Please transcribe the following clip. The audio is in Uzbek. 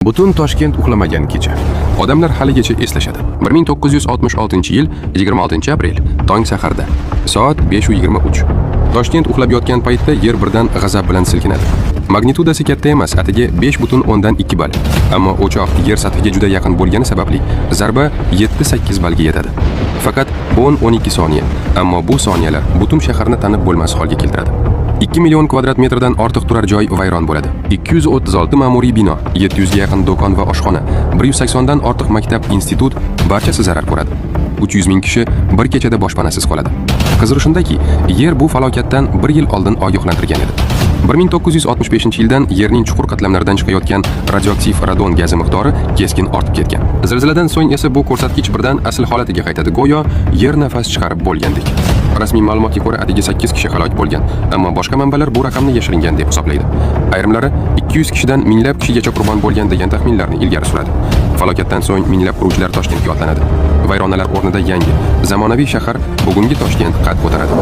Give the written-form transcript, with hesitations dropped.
Butun Toshkent uxlamagan kecha. Odamlar haligacha eslashadi. 1966-yil 26-aprel tong saharda soat 5:23. Toshkent uxlab yotgan paytda yer birdan g'azab bilan silkinadi. Magnitudasi katta emas, atigi 5.2 ball. Ammo o'choq yer sathiga juda yaqin bo'lgani sababli zarba 7-8 ballga yetadi. Faqat 10-12 soniya, ammo bu soniyalar butun shaharni tanib bo'lmas holga keltiradi. 2 million kvadrat metrdan ortiq turar joy vayron bo'ladi. 236 ma'muriy bino, 700 ga yaqin do'kon va oshxona, 180 dan ortiq maktab, institut barchasi zarar ko'radi. 300 ming kishi bir kechada boshpanasiz qoladi. Qizig'i shundaki, yer bu falokatdan 1 yil oldin ogohlantirgan edi. 1965-yildan yerning chuqur qatlamlaridan chiqayotgan radioaktiv radon gazi miqdori keskin ortib ketgan. Zilziladan so'ng esa bu ko'rsatkich birdan asl holatiga qaytadi, go'yo yer nafas chiqarib bo'lgandek. Rasmiy ma'lumotga ko'ra, atigi 8 kishi halok bo'lgan, ammo boshqa manbalar bu raqamni yashiringan deb hisoblaydi. Ayrimlari 200 kishidan minglab kishigacha qurbon bo'lgan degan taxminlarni ilgari suradi. Falokatdan so'ng minglab quruvchilar Toshkentga otlanadi. Vayronalar o'rnida yangi, zamonaviy shahar, bugungi Toshkent qad ko'taradi.